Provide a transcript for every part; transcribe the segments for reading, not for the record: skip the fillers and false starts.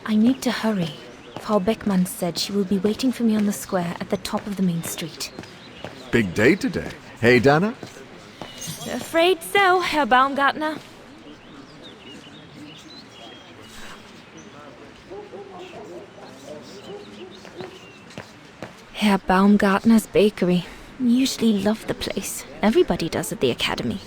I need to hurry. Frau Beckmann said she will be waiting for me on the square at the top of the main street. Big day today. Hey, Dana? Afraid so, Herr Baumgartner. Herr Baumgartner's bakery. Usually love the place. Everybody does at the academy.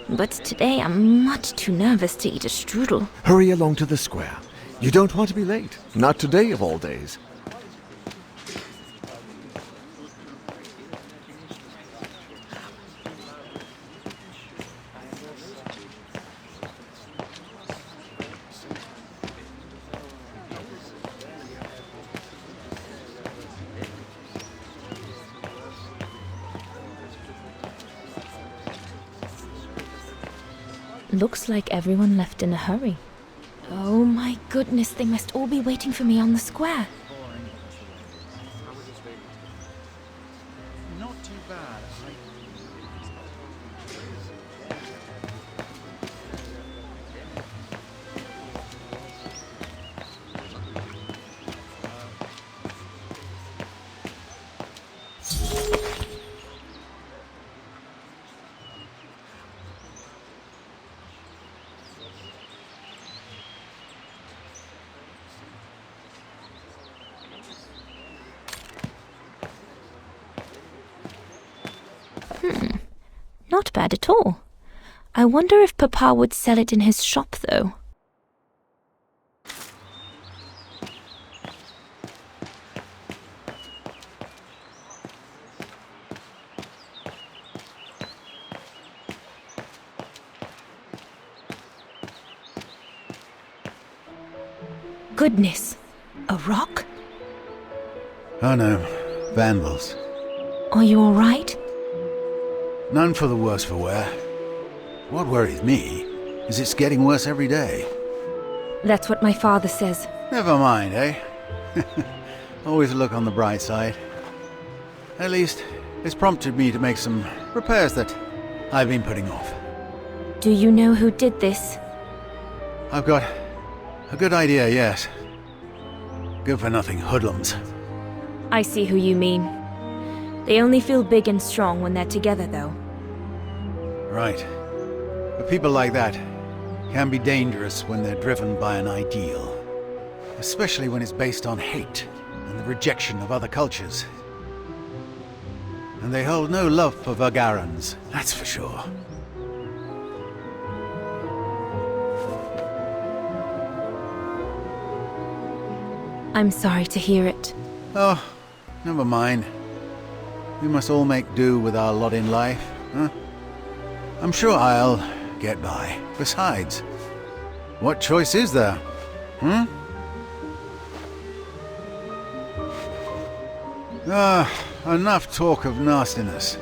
But today I'm much too nervous to eat a strudel. Hurry along to the square. You don't want to be late. Not today of all days. Looks like everyone left in a hurry. Oh my goodness, they must all be waiting for me on the square. Not too bad. Not bad at all. I wonder if Papa would sell it in his shop, though. Goodness, a rock? Oh no, vandals. Are you all right? None for the worse for wear. What worries me is it's getting worse every day. That's what my father says. Never mind, eh? Always look on the bright side. At least, it's prompted me to make some repairs that I've been putting off. Do you know who did this? I've got a good idea, yes. Good-for-nothing hoodlums. I see who you mean. They only feel big and strong when they're together, though. Right. But people like that can be dangerous when they're driven by an ideal. Especially when it's based on hate and the rejection of other cultures. And they hold no love for Vagarans, that's for sure. I'm sorry to hear it. Oh, never mind. We must all make do with our lot in life, huh? I'm sure I'll get by. Besides, what choice is there? Enough talk of nastiness.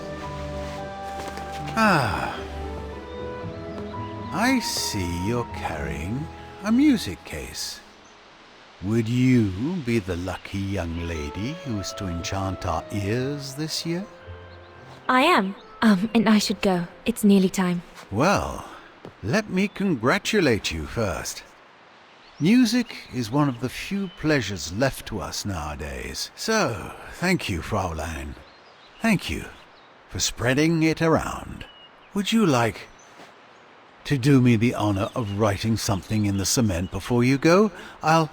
I see you're carrying a music case. Would you be the lucky young lady who's to enchant our ears this year? I am. And I should go. It's nearly time. Well, let me congratulate you first. Music is one of the few pleasures left to us nowadays. So, thank you, Fraulein. Thank you for spreading it around. Would you like to do me the honor of writing something in the cement before you go? I'll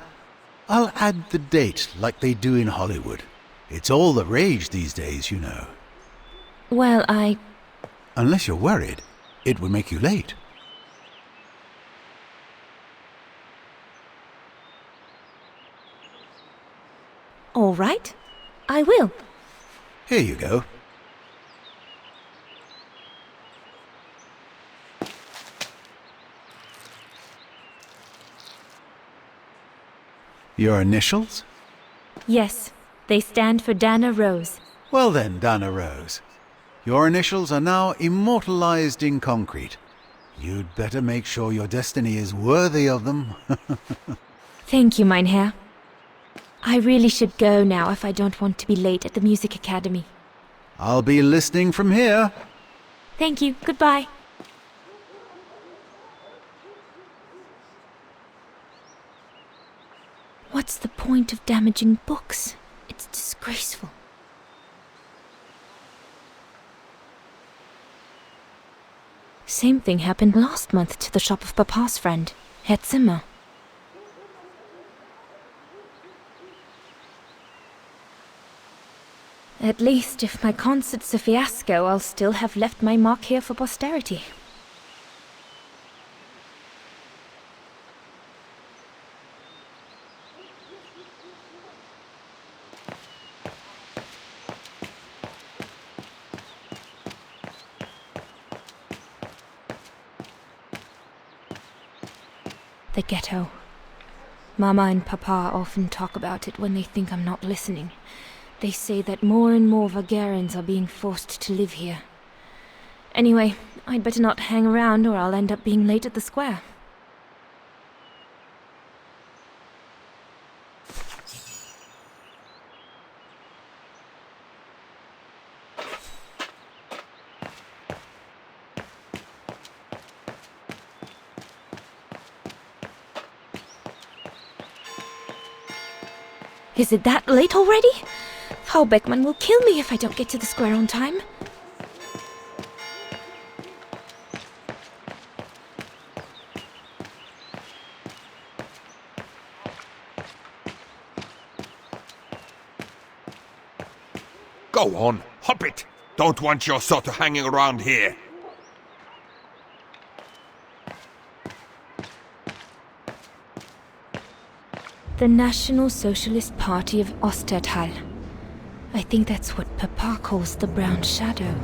add the date like they do in Hollywood. It's all the rage these days, you know. Well, Unless you're worried, it would make you late. All right. I will. Here you go. Your initials? Yes, they stand for Dana Rose. Well then, Dana Rose. Your initials are now immortalized in concrete. You'd better make sure your destiny is worthy of them. Thank you, mein Herr. I really should go now if I don't want to be late at the Music Academy. I'll be listening from here. Thank you. Goodbye. What's the point of damaging books? It's disgraceful. Same thing happened last month to the shop of Papa's friend, Herr Zimmer. At least, if my concert's a fiasco, I'll still have left my mark here for posterity. The ghetto. Mama and Papa often talk about it when they think I'm not listening. They say that more and more Vagarans are being forced to live here. Anyway, I'd better not hang around or I'll end up being late at the square. Is it that late already? Frau Beckmann will kill me if I don't get to the square on time. Go on, hop it! Don't want your sort of hanging around here. The National Socialist Party of Ostertal. I think that's what Papa calls the Brown Shadow.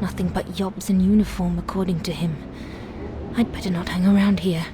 Nothing but yobs in uniform, according to him. I'd better not hang around here.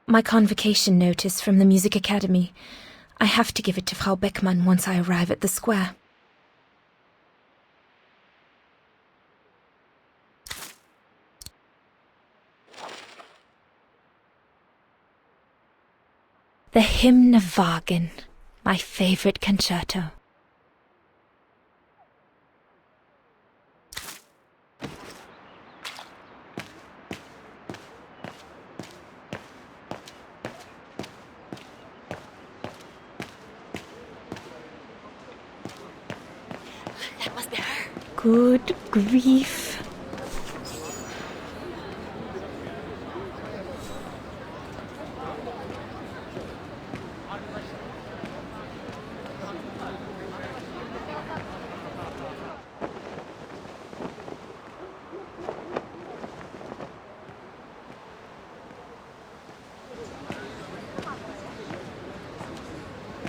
My convocation notice from the Music Academy. I have to give it to Frau Beckmann once I arrive at the square. The Hymnwagen, my favorite concerto. That must be her. Good grief.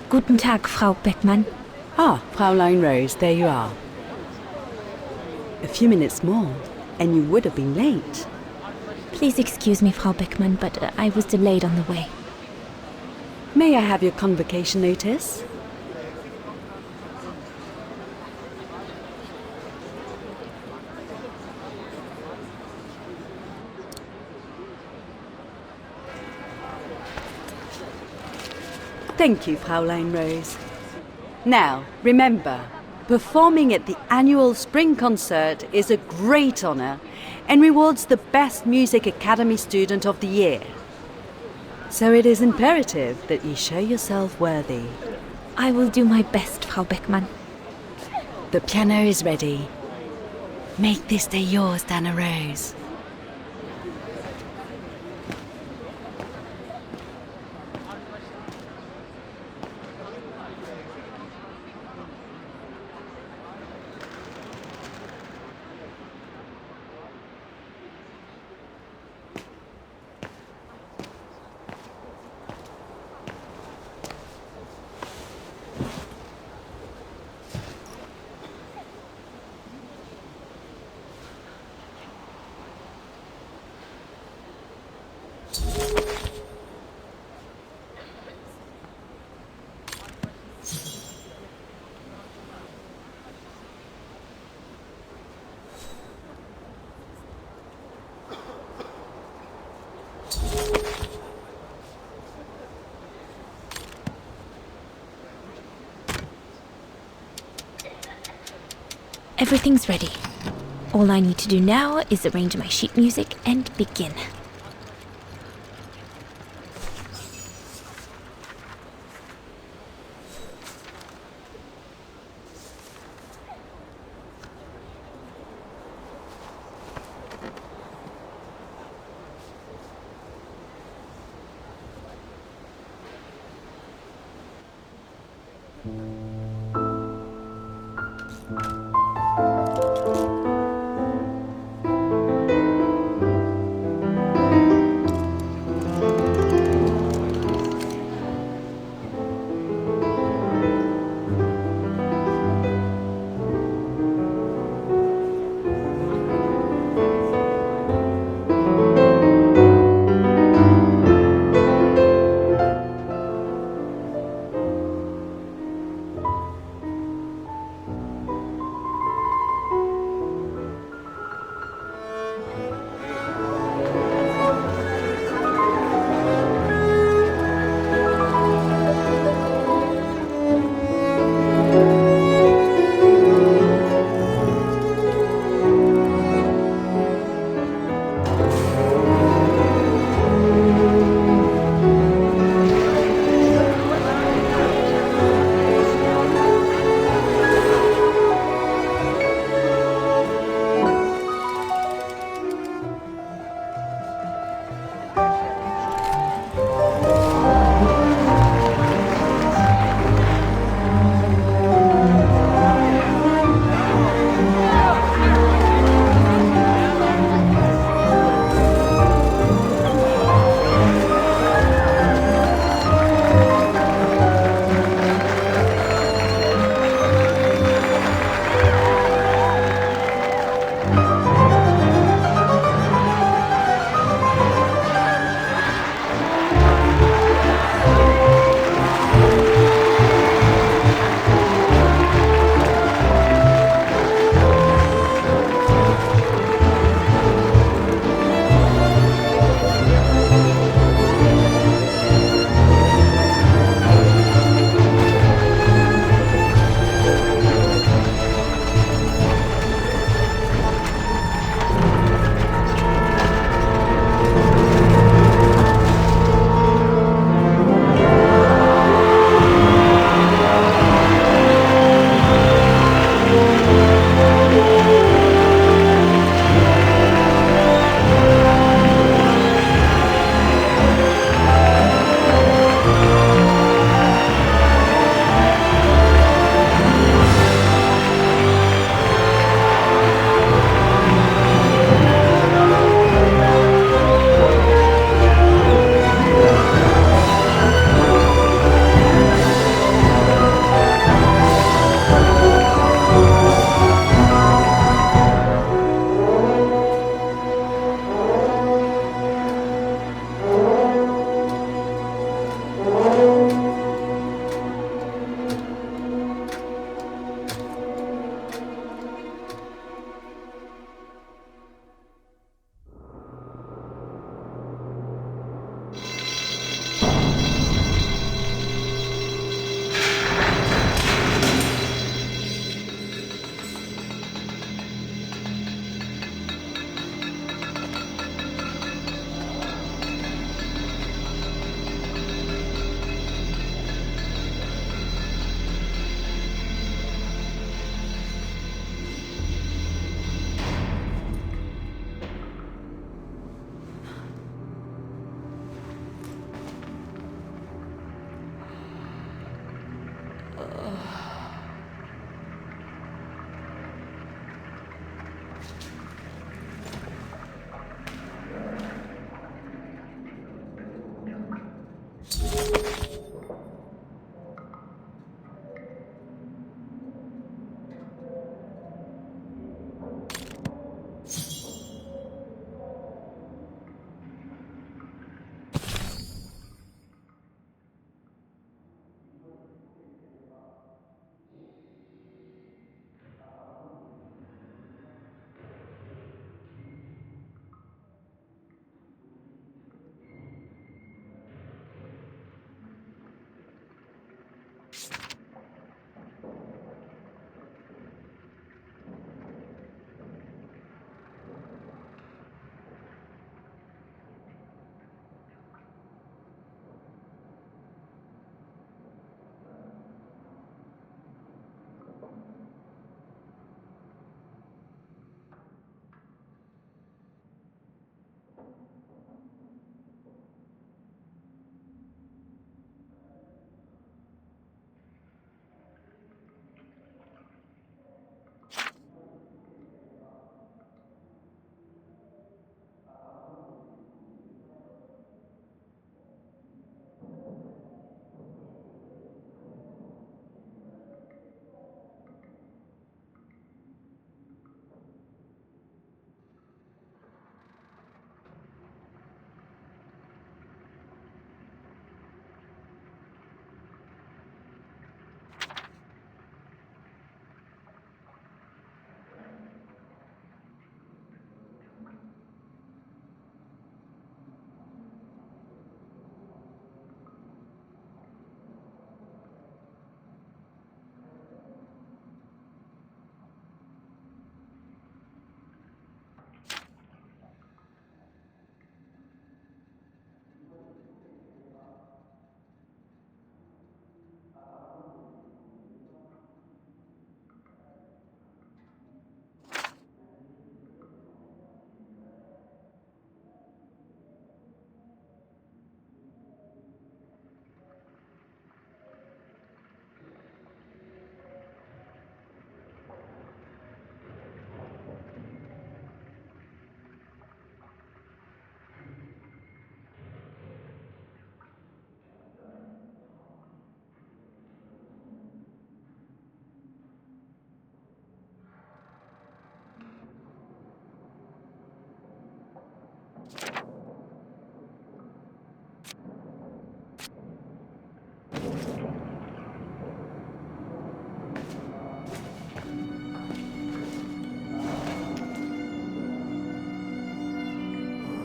Guten Tag, Frau Beckmann. Ah, Fraulein Rose, there you are. A few minutes more, and you would have been late. Please excuse me, Frau Beckmann, but I was delayed on the way. May I have your convocation notice? Thank you, Fraulein Rose. Now, remember, performing at the annual spring concert is a great honor and rewards the best Music Academy student of the year. So it is imperative that you show yourself worthy. I will do my best, Frau Beckmann. The piano is ready. Make this day yours, Dana Rose. Everything's ready. All I need to do now is arrange my sheet music and begin.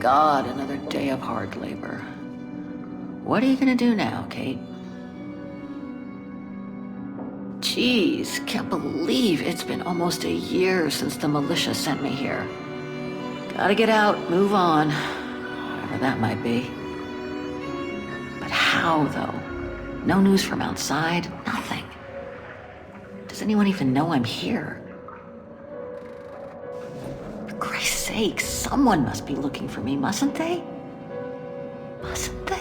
God, another day of hard labor. What are you gonna do now, Kate? Jeez, can't believe it's been almost a year since the militia sent me here. Gotta get out, move on, whatever that might be. But how, though? No news from outside, nothing. Does anyone even know I'm here? For Christ's sake, someone must be looking for me, mustn't they? Mustn't they?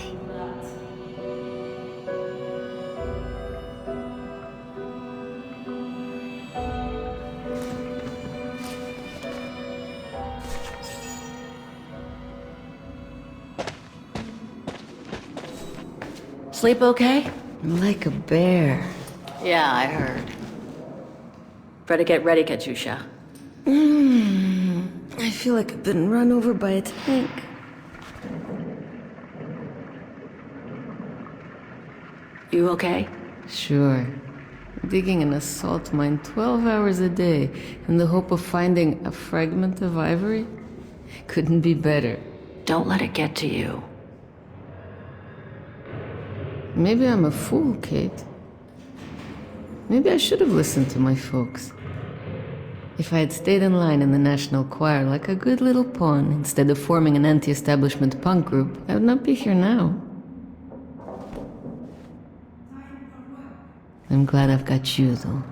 Sleep okay? Like a bear. Yeah, I heard. Better get ready, Katyusha. I feel like I've been run over by a tank. You okay? Sure. Digging an assault mine 12 hours a day in the hope of finding a fragment of ivory? Couldn't be better. Don't let it get to you. Maybe I'm a fool, Kate. Maybe I should have listened to my folks. If I had stayed in line in the National Choir like a good little pawn instead of forming an anti-establishment punk group, I would not be here now. I'm glad I've got you, though.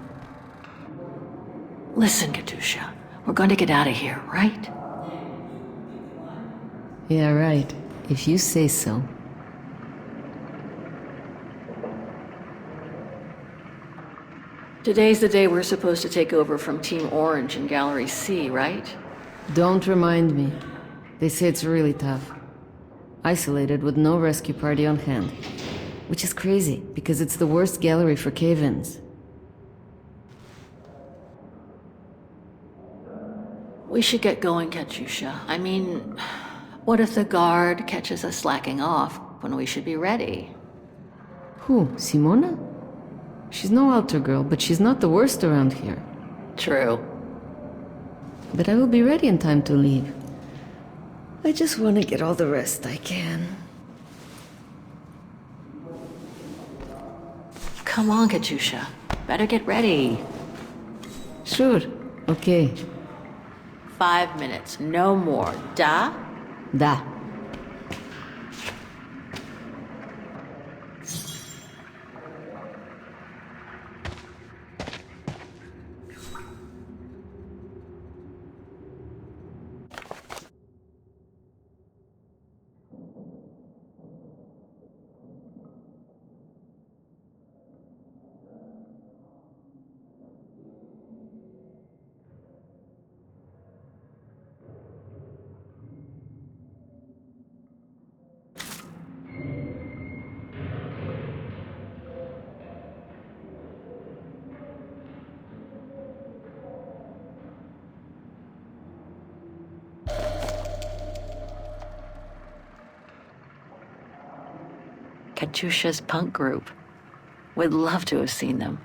Listen, Katyusha, we're going to get out of here, right? Yeah, right. If you say so. Today's the day we're supposed to take over from Team Orange in Gallery C, right? Don't remind me. They say it's really tough. Isolated with no rescue party on hand. Which is crazy, because it's the worst gallery for cave-ins. We should get going, Katyusha. I mean, what if the guard catches us slacking off when we should be ready? Who, Simona? She's no altar girl, but she's not the worst around here. True. But I will be ready in time to leave. I just want to get all the rest I can. Come on, Katyusha. Better get ready. Sure, okay. 5 minutes, no more. Da? Da. Katyusha's punk group. We'd love to have seen them.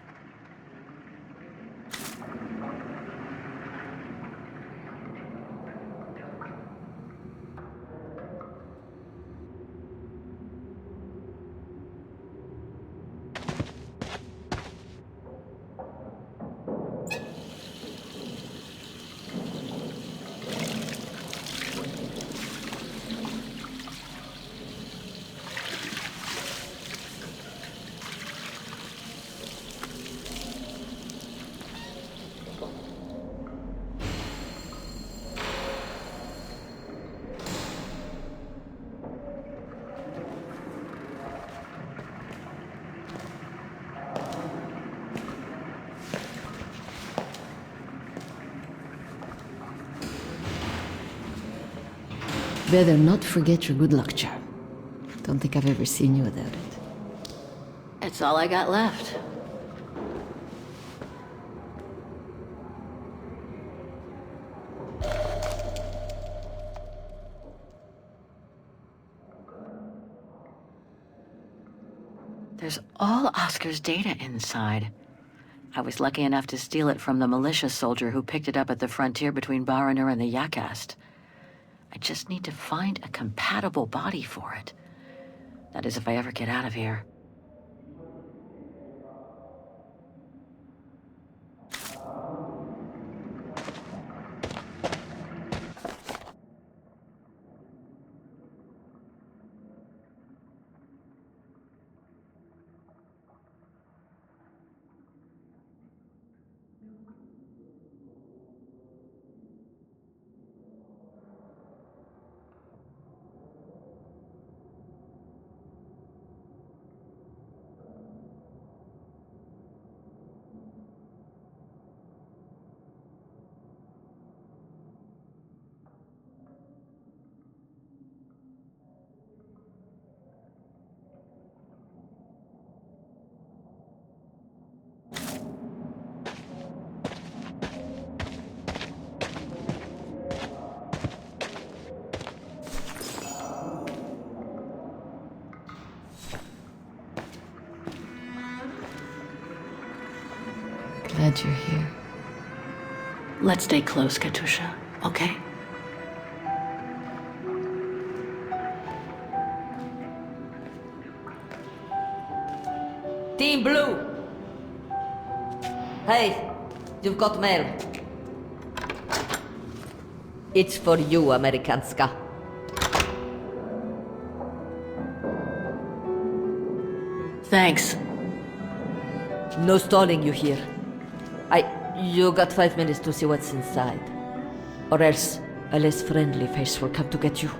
Better not forget your good luck charm. Don't think I've ever seen you without it. It's all I got left. There's all Oscar's data inside. I was lucky enough to steal it from the militia soldier who picked it up at the frontier between Baranur and the Yakast. I just need to find a compatible body for it. That is, if I ever get out of here. Glad you're here. Let's stay close, Katusha, okay? Team Blue! Hey, you've got mail. It's for you, Amerikanska. Thanks. No stalling you here. You got 5 minutes to see what's inside. Or else a less friendly face will come to get you.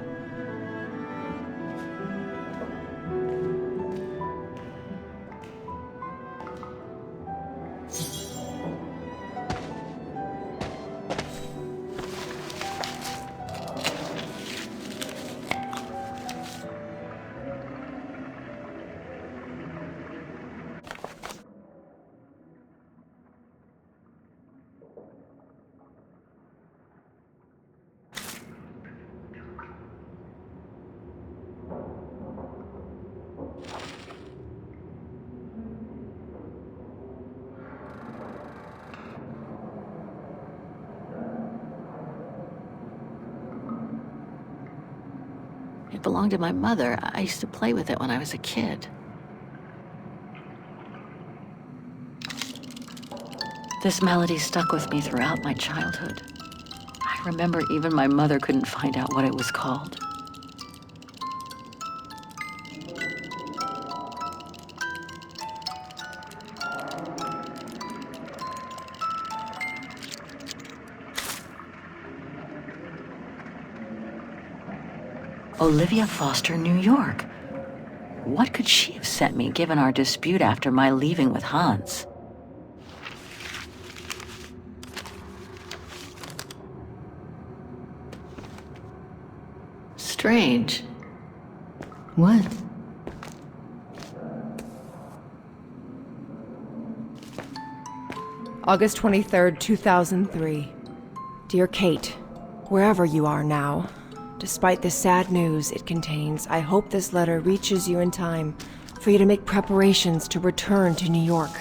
It belonged to my mother. I used to play with it when I was a kid. This melody stuck with me throughout my childhood. I remember even my mother couldn't find out what it was called. Olivia Foster, New York. What could she have sent me given our dispute after my leaving with Hans? Strange. What? August 23rd, 2003. Dear Kate, wherever you are now, despite the sad news it contains, I hope this letter reaches you in time for you to make preparations to return to New York.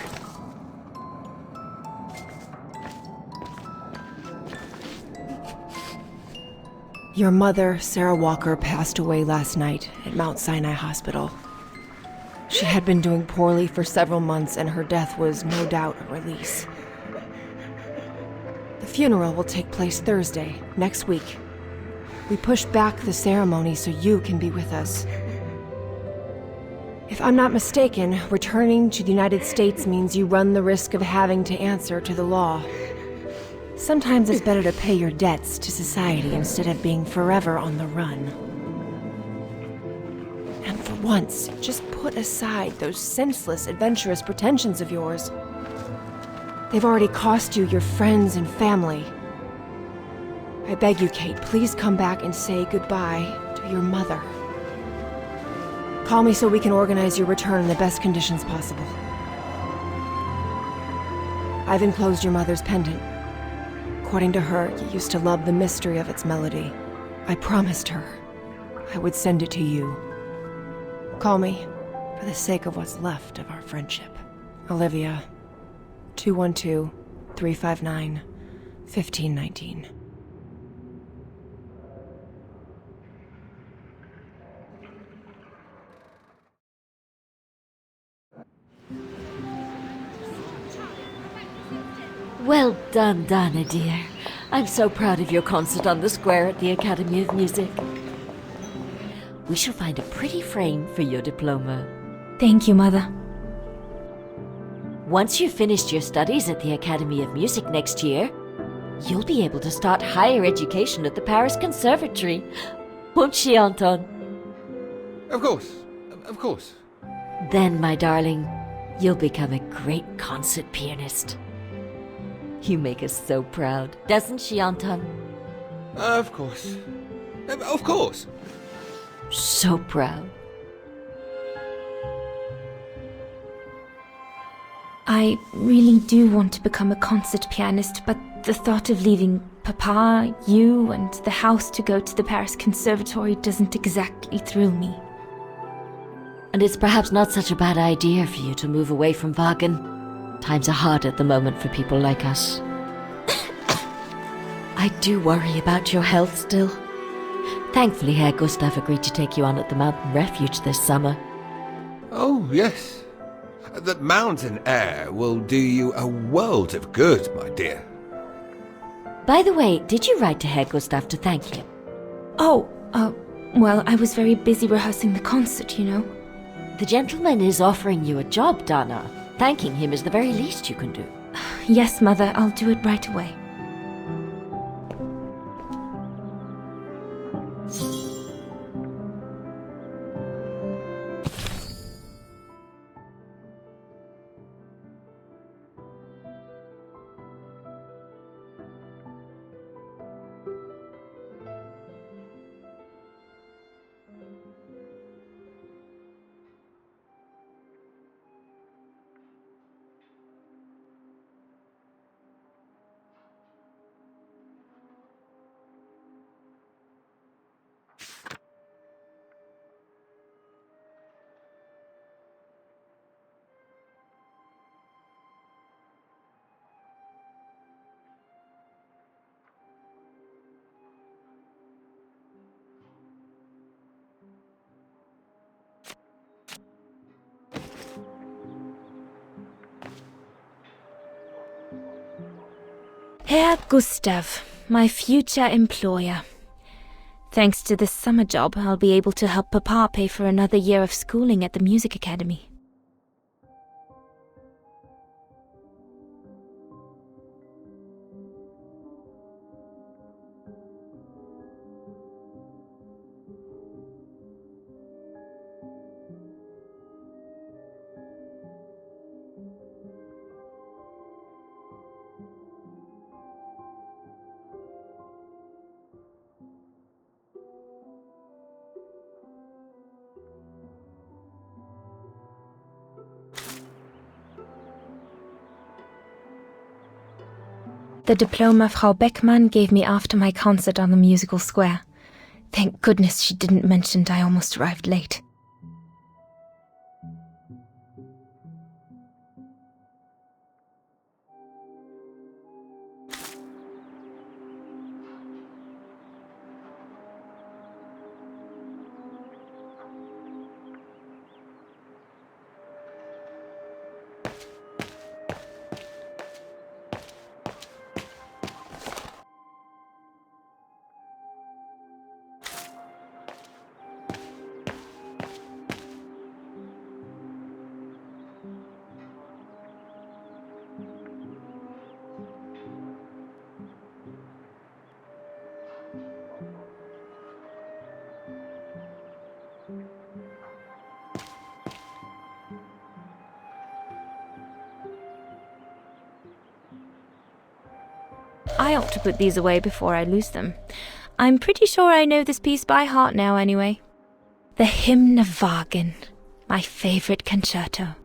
Your mother, Sarah Walker, passed away last night at Mount Sinai Hospital. She had been doing poorly for several months, and her death was no doubt a release. The funeral will take place Thursday, next week. We pushed back the ceremony so you can be with us. If I'm not mistaken, returning to the United States means you run the risk of having to answer to the law. Sometimes it's better to pay your debts to society instead of being forever on the run. And for once, just put aside those senseless, adventurous pretensions of yours. They've already cost you your friends and family. I beg you, Kate, please come back and say goodbye to your mother. Call me so we can organize your return in the best conditions possible. I've enclosed your mother's pendant. According to her, you used to love the mystery of its melody. I promised her I would send it to you. Call me for the sake of what's left of our friendship. Olivia, 212-359-1519. Well done, Dana, dear. I'm so proud of your concert on the square at the Academy of Music. We shall find a pretty frame for your diploma. Thank you, Mother. Once you've finished your studies at the Academy of Music next year, you'll be able to start higher education at the Paris Conservatory. Won't she, Anton? Of course. Of course. Then, my darling, you'll become a great concert pianist. You make us so proud, doesn't she, Anton? Of course. Of course. So proud. I really do want to become a concert pianist, but the thought of leaving Papa, you, and the house to go to the Paris Conservatory doesn't exactly thrill me. And it's perhaps not such a bad idea for you to move away from Wagen. Times are hard at the moment for people like us. I do worry about your health still. Thankfully, Herr Gustav agreed to take you on at the mountain refuge this summer. Oh, yes. The mountain air will do you a world of good, my dear. By the way, did you write to Herr Gustav to thank him? Oh, well, I was very busy rehearsing the concert, you know. The gentleman is offering you a job, Dana. Thanking him is the very least you can do. Yes, Mother, I'll do it right away. Herr Gustav, my future employer. Thanks to this summer job, I'll be able to help Papa pay for another year of schooling at the music academy. The diploma Frau Beckmann gave me after my concert on the musical square. Thank goodness she didn't mention I almost arrived late. I ought to put these away before I lose them. I'm pretty sure I know this piece by heart now anyway. The Hymn of Wagen, my favorite concerto.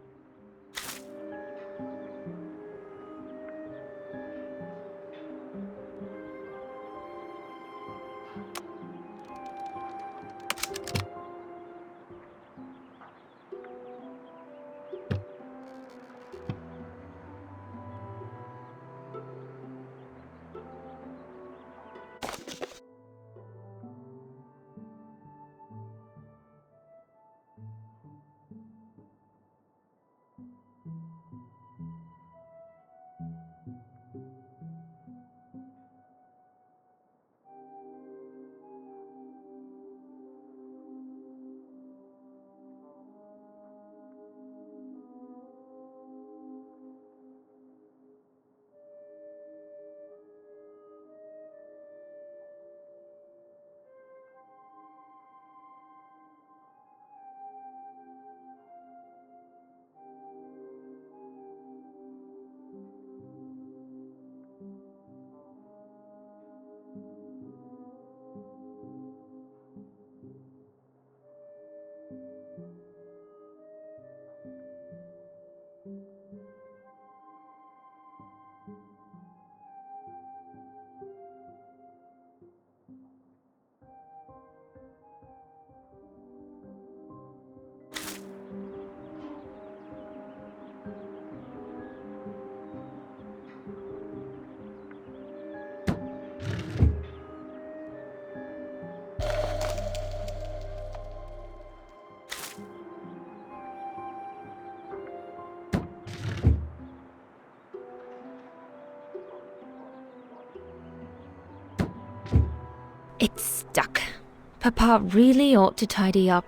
Papa really ought to tidy up.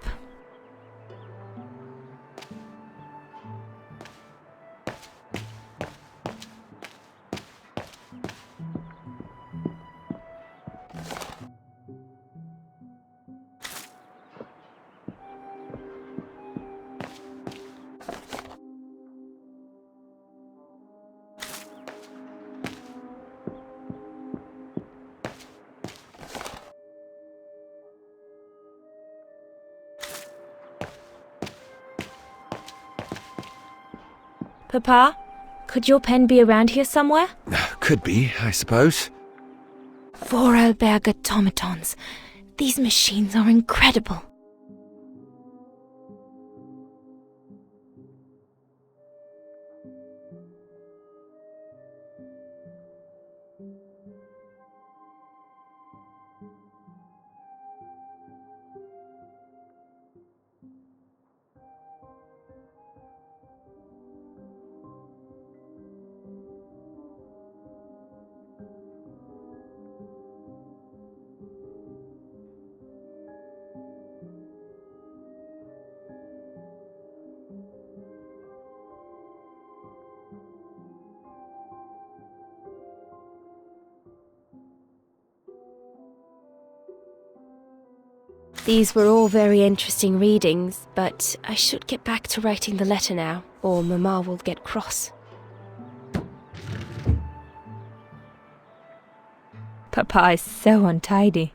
Papa, could your pen be around here somewhere? Could be, I suppose. Vorarlberg automatons. These machines are incredible. These were all very interesting readings, but I should get back to writing the letter now, or Mama will get cross. Papa is so untidy.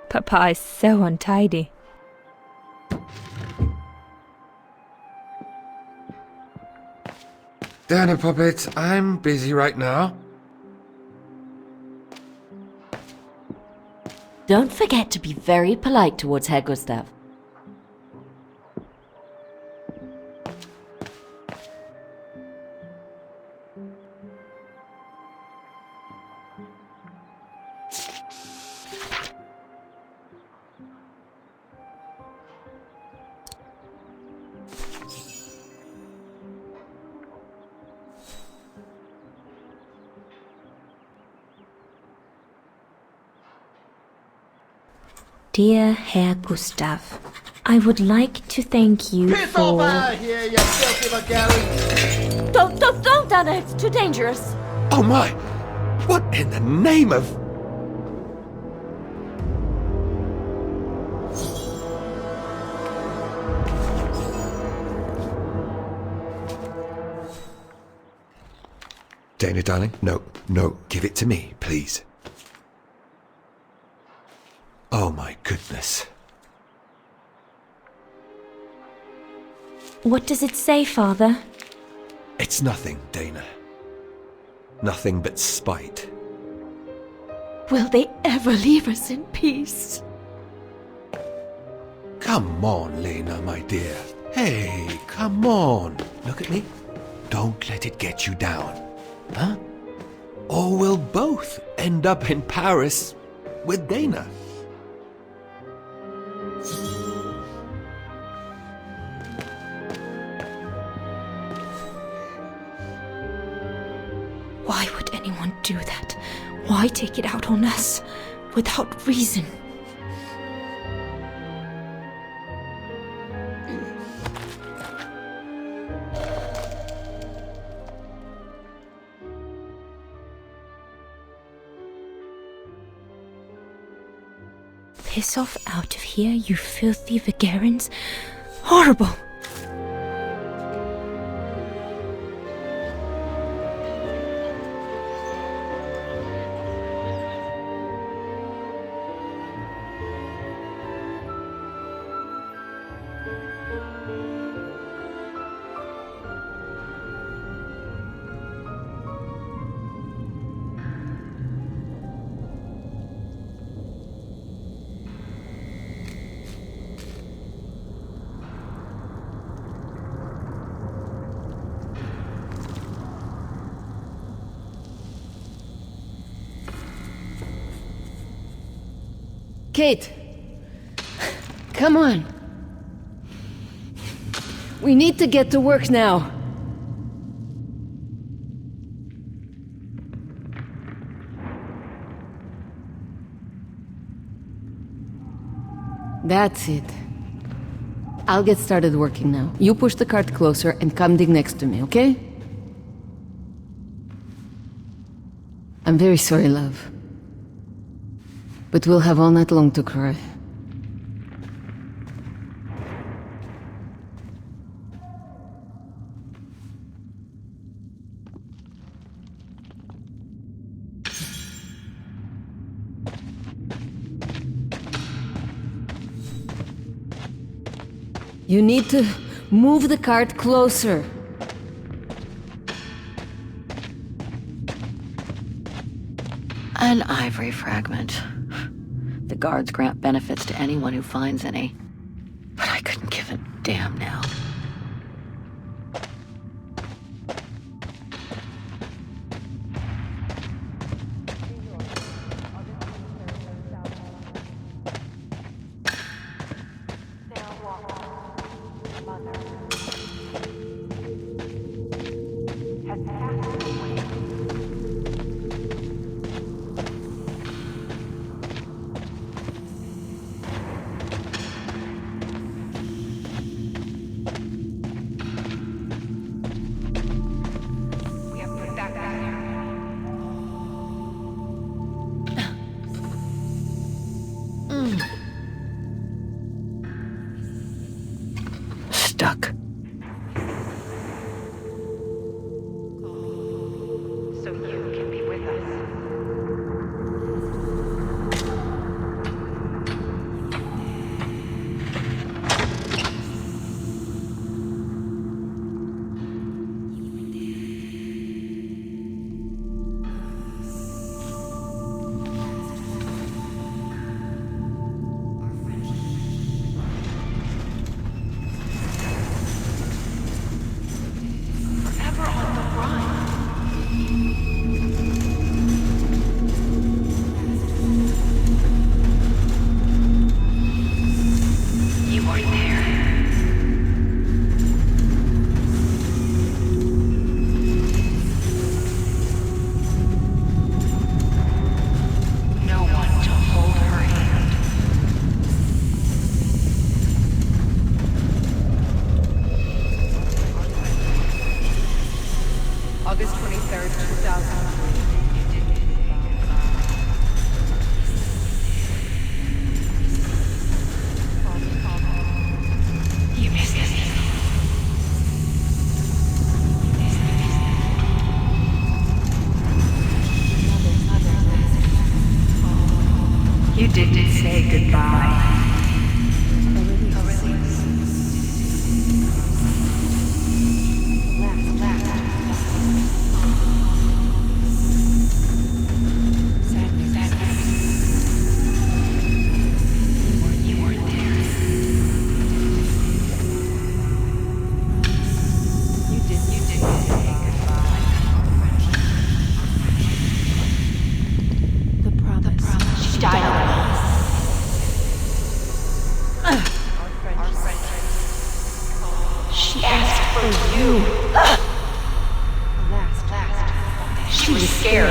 Papa is so untidy. Dana Puppet, I'm busy right now. Don't forget to be very polite towards Herr Gustav. Dear Herr Gustav, I would like to thank you Piss for... off out of here, you filthy McGarry! Don't, Anna, it's too dangerous. Oh my! What in the name of... Dana, darling, no, give it to me, please. Oh my goodness. What does it say, Father? It's nothing, Dana. Nothing but spite. Will they ever leave us in peace? Come on, Lena, my dear. Hey, come on. Look at me. Don't let it get you down. Huh? Or we'll both end up in Paris with Dana. Why would anyone do that? Why take it out on us? Without reason. Piss off out of here, you filthy Vagarans. Horrible! Kate! Come on! We need to get to work now! That's it. I'll get started working now. You push the cart closer and come dig next to me, okay? I'm very sorry, love. But we'll have all night long to cry. You need to move the cart closer. An ivory fragment. The guards grant benefits to anyone who finds any. But I couldn't give a damn now. Stuck. So you can be with us. August 23rd, 2003. You missed it. You didn't say goodbye. She asked for you. She was scared.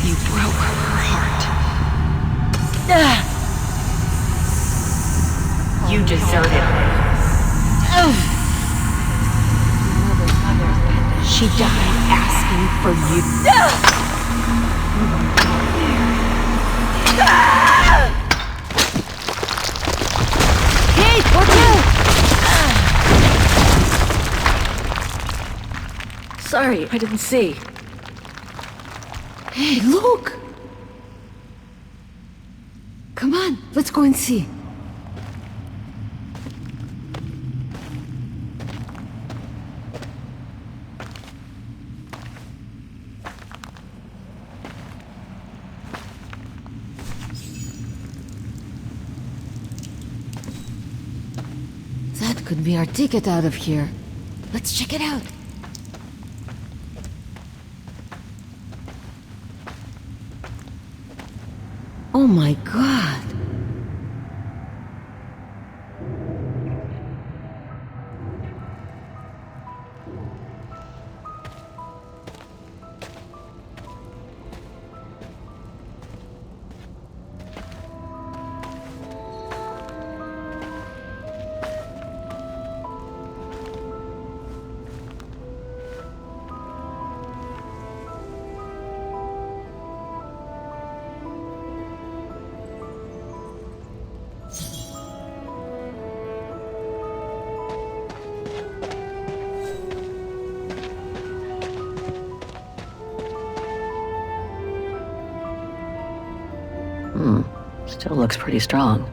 You broke her heart. You deserted her. She died asking for you. Kate, watch out! Sorry, I didn't see. Hey, look! Come on, let's go and see. That could be our ticket out of here. Let's check it out. Oh my god. Still looks pretty strong.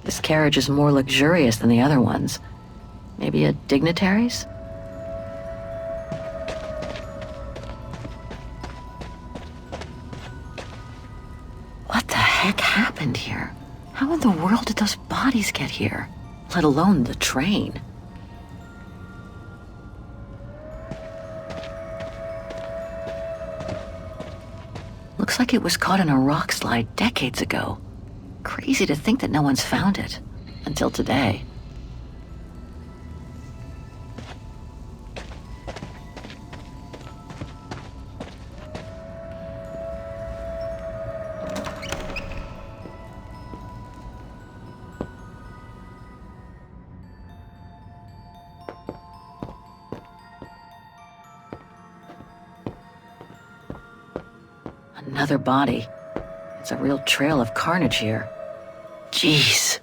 This carriage is more luxurious than the other ones. Maybe a dignitary's? What the heck happened here? How in the world did those bodies get here? Let alone the train. Looks like it was caught in a rock slide decades ago. Crazy to think that no one's found it. Until today. Another body. It's a real trail of carnage here. Jeez.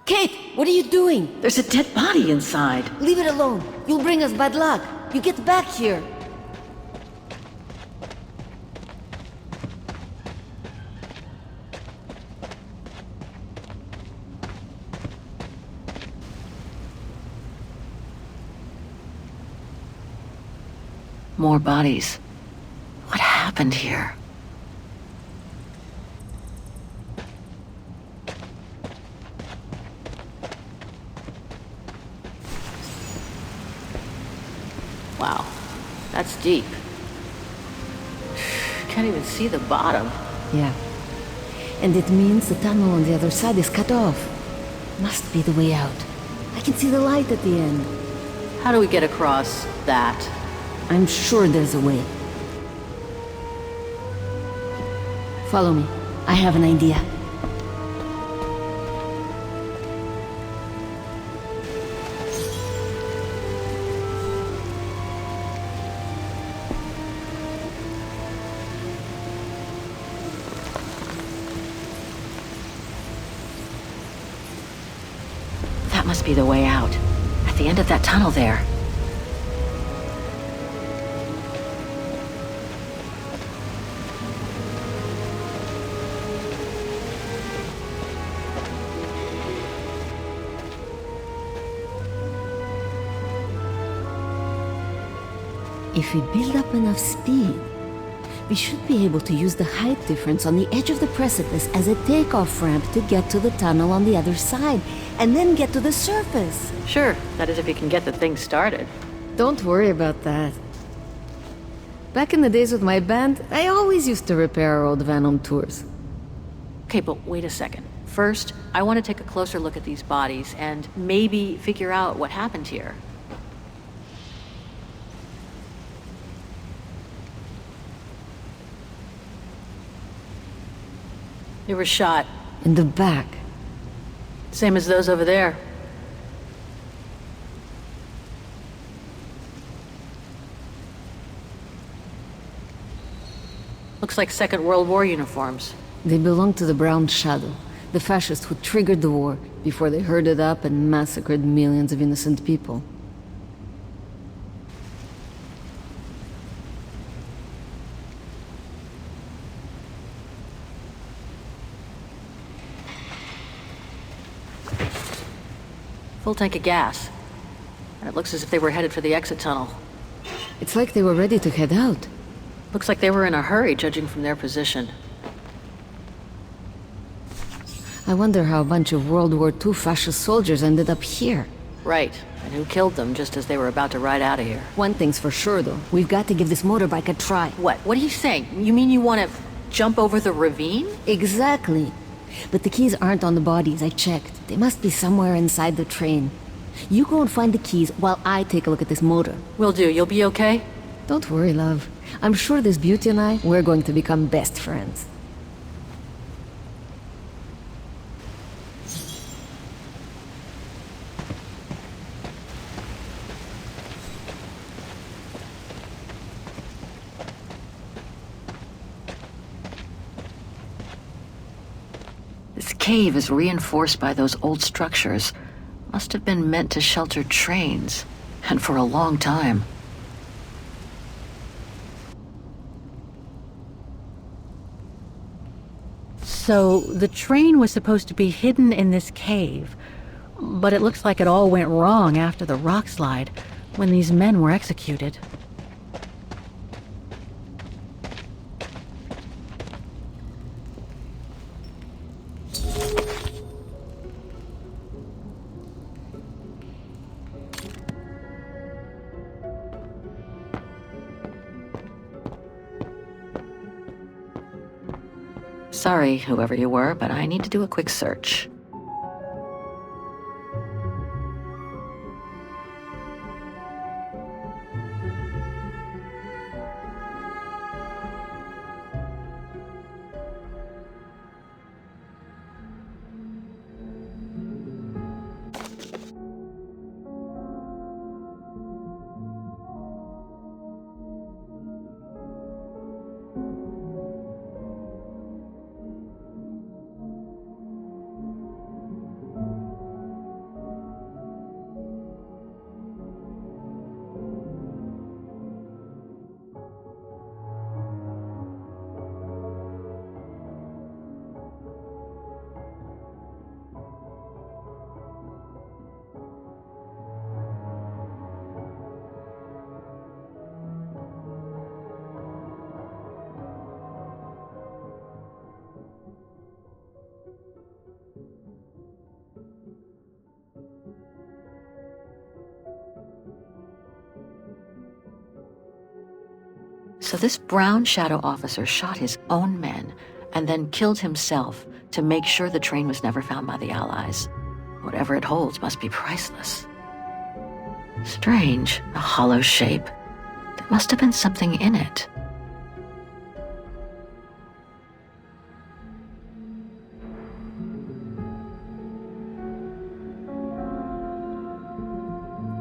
Kate, what are you doing? There's a dead body inside. Leave it alone. You'll bring us bad luck. You get back here. More bodies. What happened here? Wow, that's deep. Can't even see the bottom. Yeah. And it means the tunnel on the other side is cut off. Must be the way out. I can see the light at the end. How do we get across that? I'm sure there's a way. Follow me. I have an idea. That must be the way out. At the end of that tunnel there. If we build up enough speed, we should be able to use the height difference on the edge of the precipice as a takeoff ramp to get to the tunnel on the other side, and then get to the surface. Sure, that is if you can get the thing started. Don't worry about that. Back in the days with my band, I always used to repair our old van on tours. Okay, but wait a second. First, I want to take a closer look at these bodies and maybe figure out what happened here. They were shot. In the back. Same as those over there. Looks like Second World War uniforms. They belong to the Brown Shadow, the fascists who triggered the war before they herded up and massacred millions of innocent people. Full tank of gas. And it looks as if they were headed for the exit tunnel. It's like they were ready to head out. Looks like they were in a hurry, judging from their position. I wonder how a bunch of World War II fascist soldiers ended up here. Right. And who killed them just as they were about to ride out of here. One thing's for sure, though. We've got to give this motorbike a try. What? What are you saying? You mean you want to jump over the ravine? Exactly. But the keys aren't on the bodies, I checked. They must be somewhere inside the train. You go and find the keys while I take a look at this motor. Will do. You'll be okay? Don't worry, love. I'm sure this beauty and I, we're going to become best friends. This cave is reinforced by those old structures. Must have been meant to shelter trains. And for a long time. So, the train was supposed to be hidden in this cave, but it looks like it all went wrong after the rock slide, when these men were executed. Sorry, whoever you were, but I need to do a quick search. So this brown shadow officer shot his own men and then killed himself to make sure the train was never found by the Allies. Whatever it holds must be priceless. Strange, a hollow shape. There must have been something in it.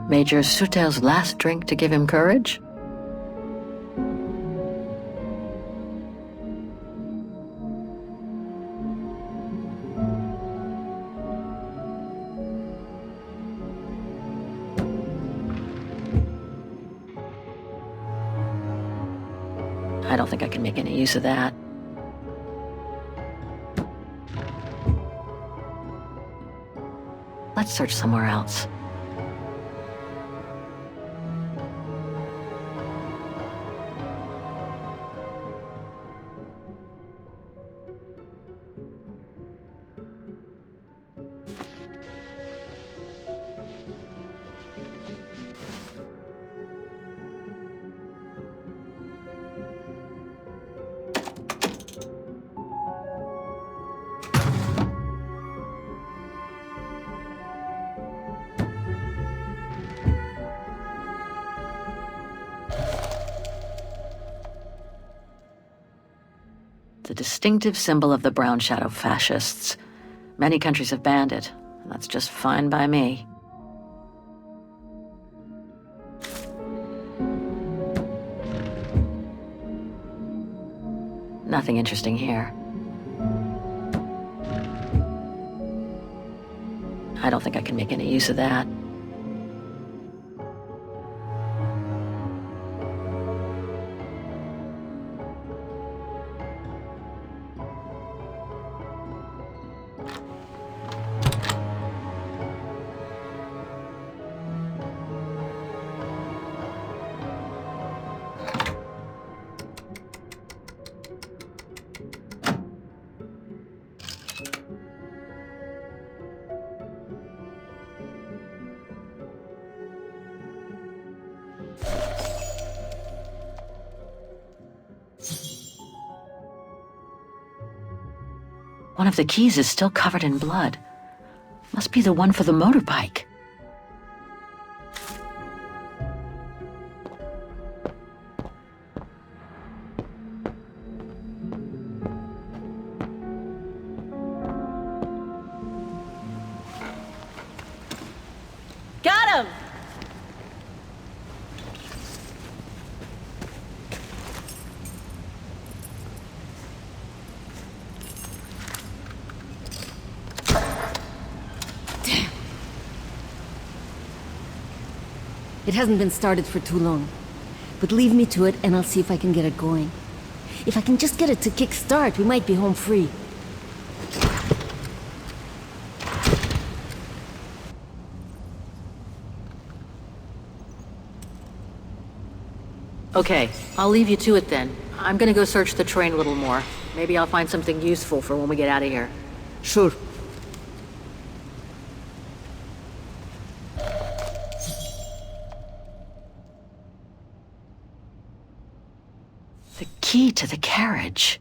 Major Sutel's last drink to give him courage? I don't think I can make any use of that. Let's search somewhere else. The distinctive symbol of the brown shadow fascists. Many countries have banned it, and that's just fine by me. Nothing interesting here. I don't think I can make any use of that. One of the keys is still covered in blood. Must be the one for the motorbike. Got him! It hasn't been started for too long. But leave me to it and I'll see if I can get it going. If I can just get it to kick-start, we might be home free. Okay, I'll leave you to it then. I'm gonna go search the train a little more. Maybe I'll find something useful for when we get out of here. Sure. The key to the carriage.